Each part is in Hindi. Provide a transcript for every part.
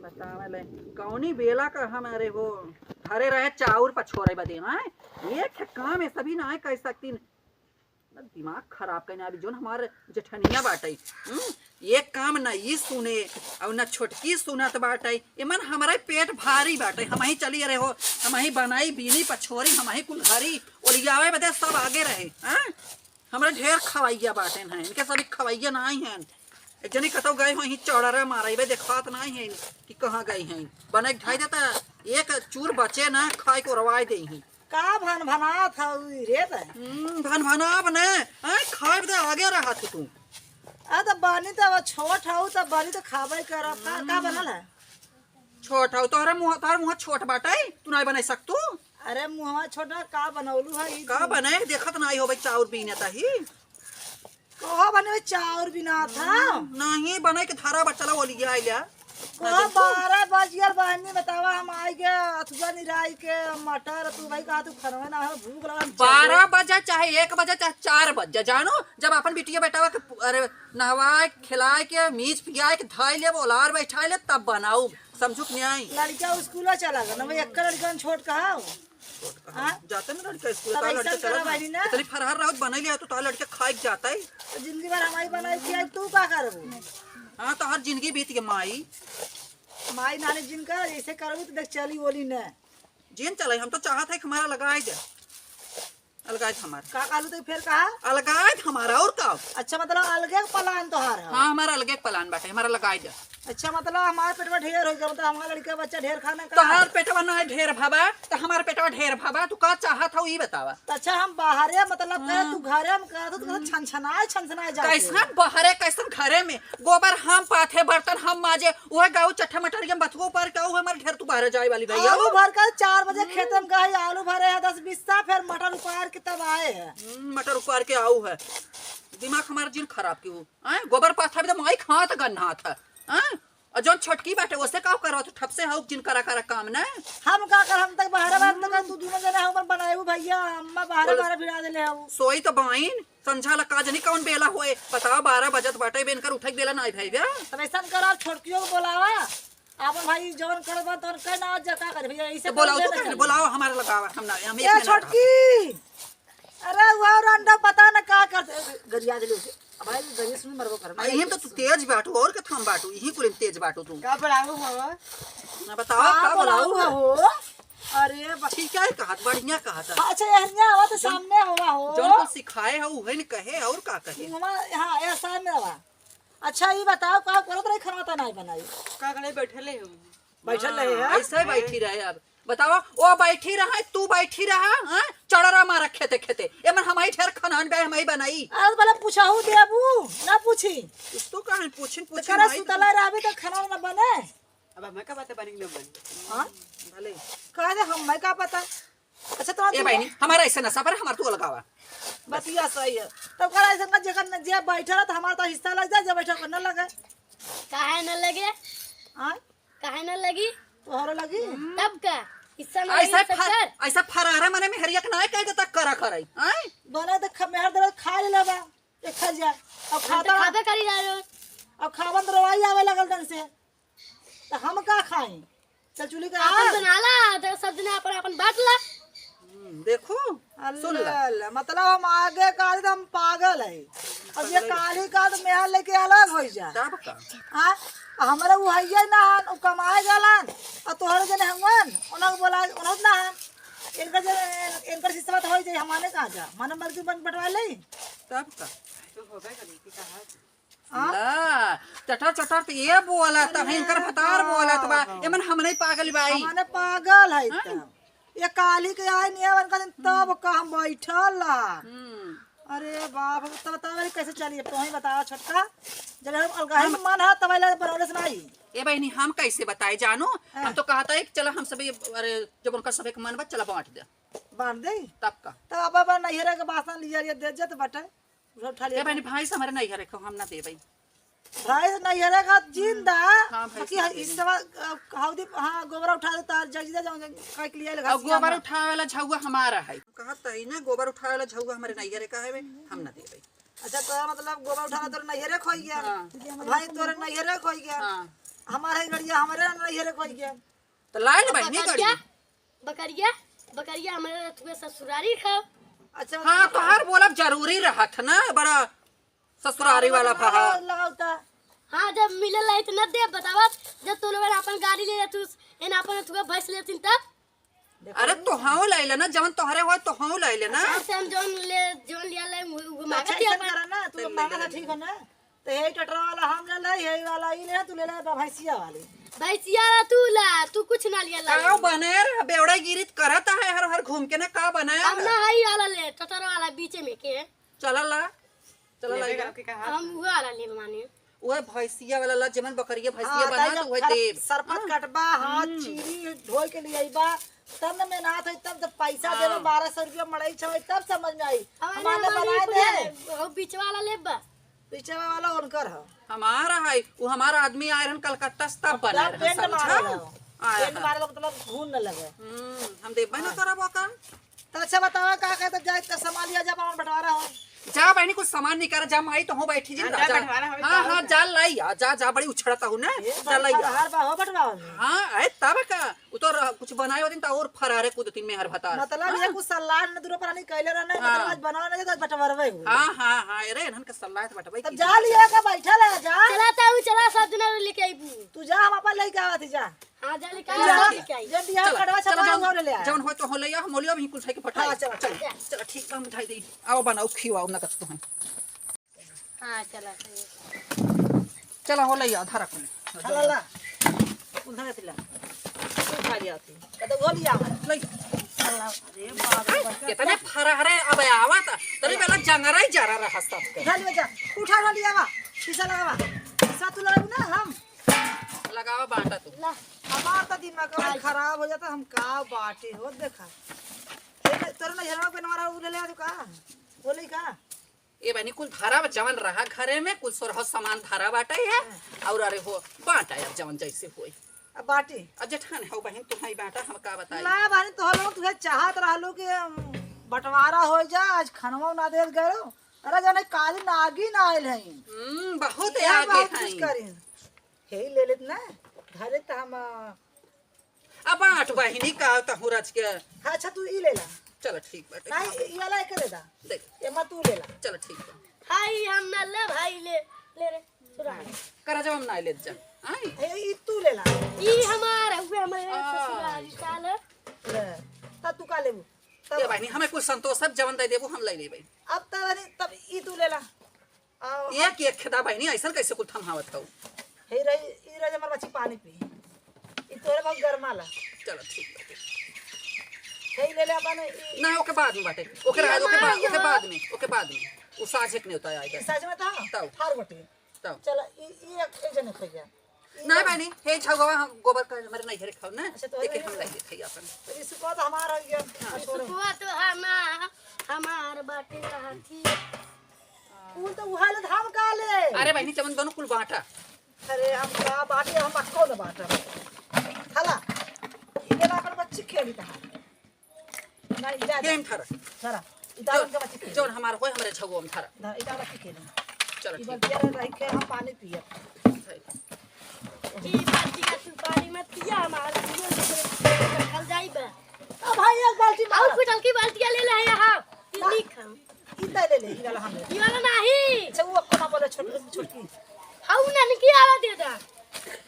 बतावले कौनी बेला का हमारे वो धरे रहे चाउर पछोरे बदे ना एक काम है सभी ना कह सकती दिमाग खराब करने अभी जो हमारे जेठनिया बाटे एक काम न ये सुने और न छोटकी सुनत बाटे इमन हमारे पेट भारी बाटे हम ही चली रहे हो हम ही बनाई बीनी पछोरी हम ही कुल घरी ओलियावे बदे सब आगे रहे हैं हमारे ढेर खवैया बाटे हैं इनके सभी खवैया नहीं हैं एक जनी कतो गए हो चौड़रा मारे बे देखत नहीं है कि कहाँ गई हैं बने ढाई देता एक चूर बचे ना खाए को रवाई दे ही का भन भना था रे भन भना बने खाए दे आगे रहा तू आ तो बानी तो छोट हूँ तो बानी तो खाबे कर का बनल है छोट हो तोहरा मुँह छोट बाटे तू नहीं बना सकतू अरे मुँहवा छोटा का बनौलू है का बने देखत नहीं हो भाई चाउर बीने तही कहा बने चाउर बिना था नहीं बने के धारा बचला ओली आइला कहा 12 बज गया बहनी बतावा हम आई के अथुआ निराई के मटर तू भाई कहा तू खरवे ना है भूख लगा 12 बजे चाहे 1 बजे चाहे 4 बजे जानो जब अपन बिटिया बेटावा के अरे नहवाए खिलाए के मीज पियाए के धाई ले बोलार बैठाए ले तब बनाऊ समझुक नहीं आई लड़का स्कूल चला गया ना भाई एक लड़का छोट कहा जाते ना लड़का स्कूल ता लड़का चला इतनी फरहर रात बना लिया तो ता लड़का खाए जाता है तो जिंदगी भर हमारी बनाई थी तू का करबू हां तो हर जिंदगी बीत के माई नानी जिनका ऐसे करबू तो देख चली बोली न जिन चले हम तो चाहत है कि हमारा लगाए दे अलगाए हमारा का कालू तो फिर कहा अलगाए हमारा और का अच्छा मतलब अलगे प्लान तोहार है हां हमारा अलगे प्लान बाटे हमारा लगाए दे अच्छा मतलब हमारे पेट में ढेर हो गया मतलब हमारा लड़का बच्चा ढेर खाना का तोहार पेटवा ना ढेर भाबा तो हमार पेटवा ढेर भाबा तू का चाहत हो ई बतावा अच्छा हम बाहरे मतलब करे तू घरे हम कह दो तो छनछनाए जा कैसन बहरे कैसन घरे में गोबर हम पाथे बर्तन हम माजे ओए गाऊ चट्ठा मटरिया बथुओ पर का हमार ढेर तू बाहर जाए वाली भैया आलू भर का 4 बजे खेत में गए आलू भरे है 10 20 सा फिर मटर उपार के तब आए है मटर उपार के आऊ है दिमाग हमारा जिन खराब क्यों हैं गोबर पाथा भी तो माई खात गन्ना था हैं और जो छोटकी बाटे वैसे का करो तो ठप से हो जिन करा काम ना हम का कर हम तक बाहर तक तू दोनों जने हम बनाएबू भैया अम्मा बाहर भिड़ा देले हो सोई तो बाइन संझा लका जनी कौन बेला होए बताओ 12 बजत बाटे बेन कर उठक बेला नहीं भैया तब ऐसा करा छोटकियों को बोलावा आप भाई जवन करबा तो कहना जका कर भैया ऐसे बोलाओ तो कहने बोलाओ हमारा लगावा हम ना हम एक छोटकी अरे वो अंडा पता न का करते गरिया दिले भाई गरिया सुन मरबो कर यही तो तू तेज बाटू और के थम बाटू यही कुल तेज बाटू तू का बोलाऊ हो ना बताओ का बोलाऊ हो अरे ठीक है कहत बढ़िया कहत अच्छा यहनिया आवा तो सामने होवा हो जोन को सिखाए हो वही न कहे और का कहे हां ऐसा में रवा अच्छा ये बताओ का करत रही खाना तो नहीं बनाई का गले बैठले हो बैठल रहे ऐसे बैठी रहे अब बताओ ओ बैठी रहा तू बैठी रहा हां चढ़रा मार खेते खेते एमन हमई ठेर खनान बे हमई बनाई आज भला पूछाहू देबू ना पूछी तू काहे पूछिन करा सुतला रहबे तो खाना ना बने अब मैं का बात बनी न बन हां भले कह दे हम मैं का पता अच्छा तो ए बहनी हमारा ऐसे नशा पर हमार तू लगावा बतिया सही है तब करा ऐसा का जगह जे बैठा तो हमारा तो हिस्सा लग जाए जे बैठा न लगे काहे न लगे हां काहे न लगी तोहरा लगी तब का हिस्सा न लगी ऐसा फरारा मने में हरिया के ना कह देता करा करई हैं बने तो मेहर दर खा ले लेबा एक खा जा अब खाता खाबे करी जा रो अब खावन तो रवाई आवे लगल तन से तो हम का खाएं चल चुली का अपन बनाला तो सब दिन अपन बाटला देखो अल्लाह मतलब हम आगे का तो हम पागल है अब ये काली का तो मेहर लेके अलग हो जा तब का हां हमरा वो हइया ना उ कमाए गलन और तोहर जने हमन उनक बोला उनक ना इनकर सिस्टम तो होई जाए हमारे कहां जा माने मर्जी बन बटवा ले तब का तो होबे करी की कहा हां चटर चटर तो ये बोला त इनकर फतार बोला त बा एमन हम नहीं पागल बाई माने पागल है त ये काली के आए नहीं बन तब का हम बैठल अरे बाप तब बतावे कैसे चलिए तो ही बताओ छोटका जब हम अलगाही मन है तब ले बनौले नहीं ए बहनी हम कैसे बताए जानो हम तो कहता है कि चलो हम सब अरे जब उनका सब एक मन बा चला बांट दे बांट दे तब का तब अब नैहरा के बासन लिया दे जत बटे उठा लिया ए बहनी भाई से हमारे नहीं रखो हम ना दे भाई भाई नैहरा का जिंदा हां भाई कि इस सब हाउदी हां गोबर उठा दे तार जल्दी जाओ काट लिया लगा अब गोबर उठावे वाला झौवा हमारा है कहता है ना गोबर उठावे वाला झौवा हमारे नैहरे का है हम ना दे भाई अच्छा तो मतलब गोबर उठाना तो नैहरे खोई गया भाई तोरे नैहरे खोई गया हमारे गड़िया हमारे नहीं है कोई गया। तो लाइल बहनी बकरिया गड़ी बकरिया बकरिया हमारे तुम्हें ससुरारी खाओ। अच्छा हाँ तो हर बोलब जरूरी रहत ना बड़ा ससुरारी वाला फहा। लगावता हाँ जब मिले लाई तो न दे बतावत जब तू लोग अपन गाड़ी ले तू इन अपन तुम्हें भैंस लेतीन तब अरे तो हाँ लाइले ना जवन तोहरे हो तो हाँ लाइले ना। अब से हम जोन लिया ले मांगत अच्छा ही ऐसा अपन करा ना तू मांगा था ठीक है ना तो यही टटरा वाला हम ले ले यही वाला ई ले तू ले ले भैंसिया वाली। भैंसिया तू ला तू कुछ ना लिया ला का बने रे बेवड़ा गिरित करता है हर हर घूम के ना का बने हम ना हई वाला ले टटर वाला बीच में के चला ला लाइगा हम वो वाला ले माने ओए भैंसिया वाला ला जमन बकरिया भैंसिया बना तो ओए देव सरपत कटबा हाथ चीरी धोई के लिए आईबा तब न में नाथ है तब जब पैसा देवे 1200 रुपया मड़ाई छवे तब समझ में आई हमारे बनाए दे वो बीच वाला ले बा पीछे वाला उनकर है हमारा है वो हमारा आदमी आए रहन कलकत्ता से तब बने तब रहे पेंट मारे समझा। पेंट मारे मतलब घून न लगे। हम देख ना तोरा बोका तो अच्छा बतावा का कहते जाए तो सामान लिया जब हम बंटवारा हो जा बहनी कुछ सामान नहीं कर जा माई तो हो बैठी जी जा हाँ हाँ जा लाई जा जा बड़ी उछड़ता हूँ ना जा लाई हर बा हो बंटवाओ हाँ अरे तब का वो तो कुछ बनाए होती तो और फरारे कूद तीन में हर बता मतलब ये कुछ सलाह न दूर पर नहीं कहले रहने मतलब आज बनावा नहीं तो बंटवारवे हाँ हाँ हाँ अरे इन्हन के सलाह से बटवाई तब जा लिया का बैठा ले जा चलाता हूँ चला सब दिन लेके आई तू जा हम अपन लेके आवत जा हाँ जा लेके आई जब बियाह कटवा छपा हो ले आ जौन हो तो हो ले हम मोलियो भी कुछ है के फटा हाँ, चल, चल। चल ठीक बा मिठाई दे आओ बनाओ खिवाओ ना कछ तो है हाँ चला चला हो ले आधा रख ले चला ला उधर तिला तू खा लिया थी तो वो लिया ले अरे बाप रे कितने फरारे अब आवत तरी पहला जंगरा ही जरा रहा सब के उठा लिया जा उठा लिया वा शीशा लगावा शीशा तू लगाऊ ना हम लगावा बांटा तू ला हमार तो दिमाग खराब हो जाता हम का बाटे हो देखा तोरा ना झरवा पे नवारा उले ले आ तू का बोले का ये बनी कुल धारा जवन रहा घरे में कुल सोरह सामान धारा बाटा है और अरे हो बांटा यार जवन जैसे होई अब बाटे अब जेठान हो बहन तुम्हारी बांटा हम का बताई ना बानी तो लोग तुझे चाहत रहलो कि बंटवारा हो जा आज खानवा ना देल गयो अरे जाने काली नागी ना आइल है बहुत ये आगे बहुत कुछ हैं करी हे ले लेत ना घरे त हम अब आठ बहिनी का तो हुरज के हाँ अच्छा तू ई ले ला चलो ठीक बाटे नहीं ये वाला एक दे दा देख ये मत तू ले ला चलो ठीक बा भाई हम ना ले भाई ले ले रे सुरा करा जब हम ना ले जा आई हे ई तू ले ला ये हमारा हुए हमारे ससुराली साल ले तब तू का लेबू ये बहिनी हमें कुछ संतोष सब जवन दे देबो हम ले लेबै अब तब ई तू ले ला आओ एक एक खेदा बहिनी ऐसा कैसे कुल थमावत हो हे रही ई रही हमर बच्ची पानी पी ई तोरे बहुत गरमाला चलो ठीक बाटे हे ले ले अपन ना ओके बाद में बाटे ओके बाद में वो साझे नहीं होता आएगा सच में था तब। थार बटी तब चल ई एक जने खा गया ना बहिनी हे छगवा हम गोबर का मेरे नहीं घरे खाओ ना अच्छा, तो देखे ये हम ले थे अपन तो इस को तो हमारा हो गया सुकुआ तो हमार बाटे कहा थी फूल तो उहाले धाम का ले अरे बहिनी चमन दोनों कुल बांटा अरे हम का बाटे हम अटको न बाटा हला इने ना अपन बच्ची खेली था ना इजा गेम थर जरा इदावन का बच्ची खेली जोन हमार होय हमरे छगो हम थर ना इदा बच्ची खेली चलो ई ठीक बच्ची रही के हम पानी पिए है। ई बाटी का तू पानी मत पिया हमार खल जाई बा अब भाई एक बाल्टी और मार कुछ हल्की बाल्टियां ले ले यहाँ इतनी खाओ इदा ले ले ई वाला हम ये वाला नहीं अच्छा वो को ना बोले छोटी हाउ ना निकी आवा दे दा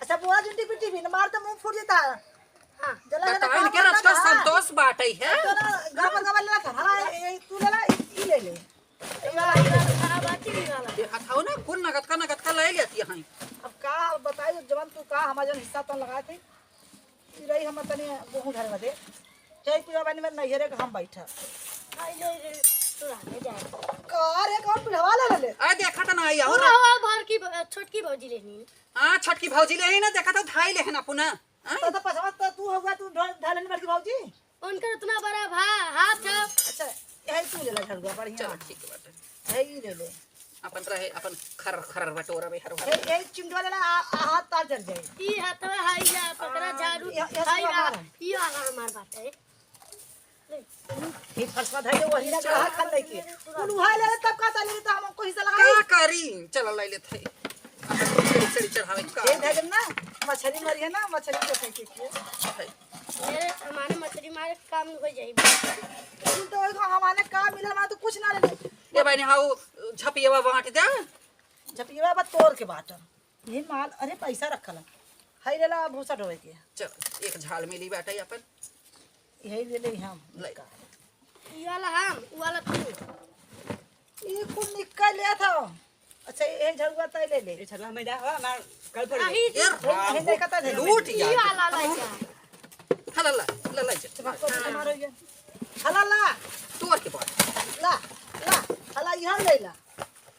अच्छा बुआ जुटी पिटी भी न मार तो मुंह फूट जाता हां जला बताओ इनके रच का संतोष बाटे है तो ना गबर गबर ले था हां तू ले ला ई ले ले ये वाला बाटी वाला देखा था ना कुल नगद का ले लेती है अब का बताइए जवन तू का हमार जन हिस्सा तो लगाए थे ई रही हम तने गेहूं घर दे जय पिया बनी में नैहरे के हम बैठा हाय ले सुरा ले जा कार एक और पिढ़वा ले ले आ देखा था ना आई और और भर की छोटकी भौजी लेनी हां छटकी भौजी ले ना देखा था धाई ले है ना पुना तो पछवा तो तू होगा तू ढालन बड़की भौजी उनका इतना बड़ा हाथ है अच्छा यही तू ले ला झड़ुआ बढ़िया चलो ठीक बाटे यही ले ले अपन रहे अपन खर बटोरा में हर यही चिमटा ले ला हाथ तार चढ़ जाए ई हाथ में हाई जा पकड़ा झाड़ू हाई ई वाला हमार बात है ये फसवा धाई वही ना कहा खा ले के तू उहा ले तब का ताली तो हम को हिस्सा लगा का करी चलो ले लेते अपन चढ़ावे का ये धाई ना मछली मरी है ना, मछली को फेंके के मेरे हमारे मछली मारे काम हो जाई तुम तो ओइको हमारे का मिलल, हमारे तो कुछ ना ले। ए बहनी हाउ झपियवा बांट दे। झपिया बा तोड़ के बाटन ये माल। अरे पैसा रखल है लेला भूसा ढोए के। चल एक झाल मिली बाटे अपन यही ले ले हम ले। ई वाला हम उ वाला तू ये कुल निकल लिया था। अच्छा ये झड़ुआ तय ले ले। ये छला में जा हमार कल पड़ आही ए ये देखा था लूट ई यार। वाला लाइका हला ला ला ला मारो ये हला ला तोड़ के बांट। ला ला हला यहाँ ले ला।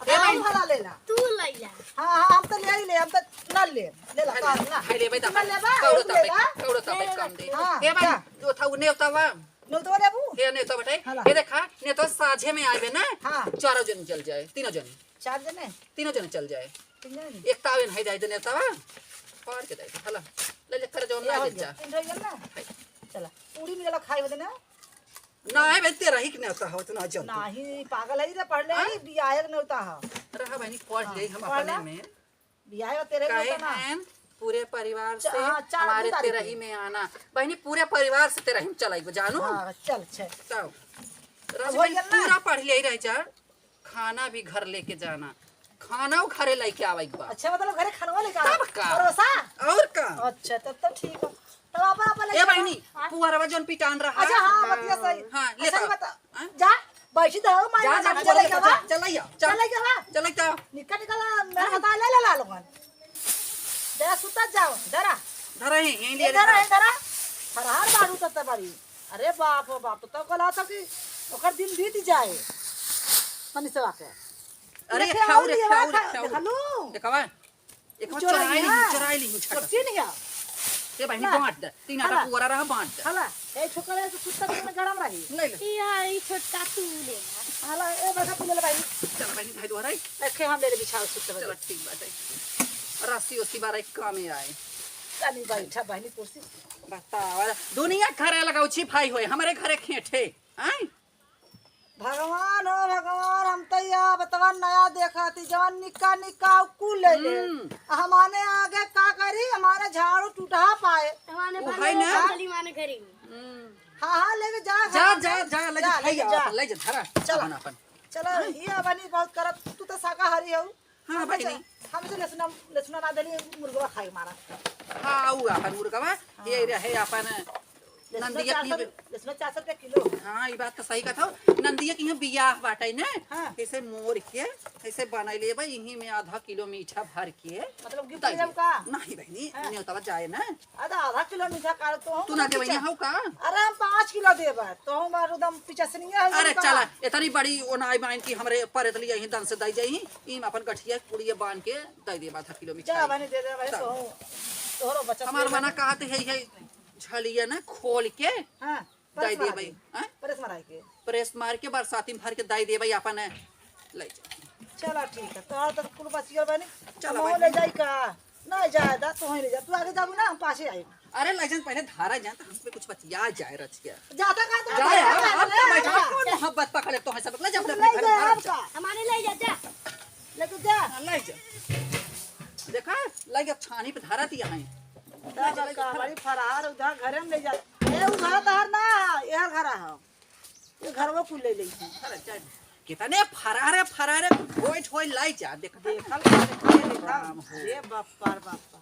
ए भाई। अब हला ले ला। तू लइला हाँ हाँ हम तो ले ही ले, हम तो ना ले ला काट ला। हाय ले भाई ता ना ले बा, कौड़ो एक ता ले बा। कौड़ो ता काम दे। हाँ, ए भाई जा। जो था उने उतावा नो तो लेबू हे ने तो बटे हाला। ये देखा ने तो साझे में आवे ना। हाँ। चारों जन चल जाए, तीनों जन 4 जने तीनों जन चल जाए। 3 जने एक तावेन है जाए ने तवा पार के दे हला ले ले कर जो ये ना हो ले गया जा। 3 हो गया ना। चला पूरी मिला खाई बदे ना। ना है बे तेरा ही के नेता हो तो ना जन नाही पागल है रे, पढ़ ले ही बियाह के नौता है। रहा बहनी पढ़ ले हम पढ़ अपने ला। में बियाह तेरे काहे नौता ना। हैं पूरे परिवार से हाँ, चार हमारे तारीख तेरा ही में आना बहनी पूरे परिवार से तेरा ही चलाई जानू। हाँ चल छे। जाओ अब हो बहनी गया ना। पूरा पढ़ ले रह जा। खाना भी घर लेके जाना, खाना घरे लेके आवे एक बार। अच्छा मतलब घरे खानवा लेके तब का? परोसा। और का अच्छा तब तो ठीक है। तब अपन ए बहनी पुअरवा जोन पिटान रहा। अच्छा हाँ बतिया सही। हाँ, ले अच्छा, तो। बता हाँ? जा बैठी तो मार जा जा चले के बा चलैया चले के बा चलै जाओ निकल निकल मेरा बता ले ले ला लोगन जरा सुता जाओ जरा धरा है यहीं ले इधर इधर फरहार बाड़ू तत बाड़ी। अरे बाप रे बाप तो कला था कि ओकर दिन बीत जाए मनीषवा के। अरे देखे खाऊ और रे लिए खाऊ रे खा- खाऊ देखा लू? देखवा एक चोराई हाँ। चुराई ली छट छोटी नहीं है ए बहनी हाँ। बांट दे तीन आटा हाँ। पुअरा रहा बांट दे हला ए छोकरे से सुता में गरम रही। ले ले ई यार ई छोटा तू ले हला ए बसा तू ले भाई चल बहनी भाई दोहराई रखे हम ले ले बिछाओ सुते चल में ठीक बात है रस्सी उसी बार एक काम में आए तनी बैठा बहनी कुर्सी। बतावा दुनिया घरे लगाऊ छिपाई होए हमारे घरे खेठे हैं। भगवान हो भगवान, हम तो या बतवा नया देखा थी जवान निक्का निक्का कुल ले ले। हमारे आगे का करी, हमारे झाड़ू टूटा पाए। हमारे वो है भाई ना? चली माने घरे हाँ हाँ लेके जा जा जा जा ले जा ले जा धरा चल। अपन अपन चलो ये बनी बहुत करत, तू तो शाकाहारी हो। हाँ भाई नहीं हम तो लसुना ना देली मुर्गा खाई मारा। हाँ ऊ अपन मुर्गवा ये रहे अपन नंदिया की लसुना 400 रुपया किलो। हाँ ये बात तो सही कथा नंदिया की यहाँ बियाह बाटे ने हाँ। ऐसे मोर के ऐसे बना ले भाई यहीं में आधा किलो मीठा भर के मतलब गिफ्ट ताई देब का? नहीं बहनी न्योता जाए ना आधा किलो मीठा काट तो हम तू ना देवैया हाउ का अरे हम 5 किलो देब तो हम एकदम पिचसनिया है। अरे चला इतनी बड़ी ओनाई बाइन की हमरे परत लिया यहीं दन से दई जाई ई अपन गठिया कुड़िया बांध के दई दे आधा किलो जा मीठा बनी दे दे भाई तो तोहरो बचत हमार मना कहते है झलिया ना खोल के हां दई दे भाई हैं प्रेस माराई के। प्रेस मार के बरसाती में भर के दई दे भाई अपन ले जा चला ठीक है तोहर तो कुल बचिया बनी। चलो हम भाई। ले जाई का नहीं जायदा तो ही ले जा, तू आगे जाबू ना हम पासे आई। अरे लाइसेंस पहले धारा जाए तो हम पे कुछ बतिया जाए रच के जाता का तो जाए अब तो बैठा कौन मोहब्बत पकड़े तो है सब ले जा अपने ले घर जा में आपका हमारे ले जा जा लेके जा। ले जा देखा लगे छानी पे धारा दिया है का बड़ी फरार उधर घरे में ले जा। ए उ घर तहर ना यह घर है ये घर वो कुल ले ले। अरे जा कितने फरारे होई ठोई लाई जा देख देखल ये बापा बापा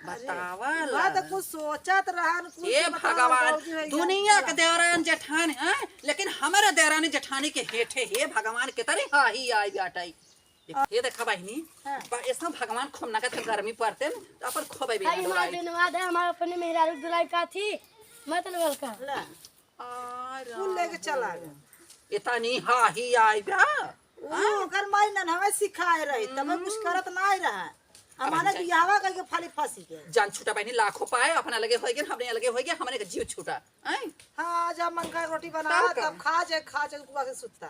बतावा बात कुछ सोचत रहन कुछ ये बताओ, भगवान बाबूजी भैया। दुनिया के देवरान जेठान हैं लेकिन हमारे देवरानी जेठानी के हेठे हे भगवान के तरी हा ही आई बाटाई ये देखा बहनी हाँ। ऐसा भगवान खोमना का गर्मी पड़ते न तो अपन खोबे भी भाई हमारे धन्यवाद है हमारे अपने मेहरारू दुलाई का थी मतलब का ले कुल लेके चला गया। इतनी हा ही आई बा वो ओकर माई न हमें सिखाए रही तब कुछ करत नहीं रहा। हमारे बियाहवा करके फाली फांसी के जान छूटा बहनी लाखों पाए अपना लगे होएगे हमने लगे होएगे हमने का जीव छूटा हैं हाँ जब मन का रोटी बना तब का? तब खा जाए उपवास से सुतता।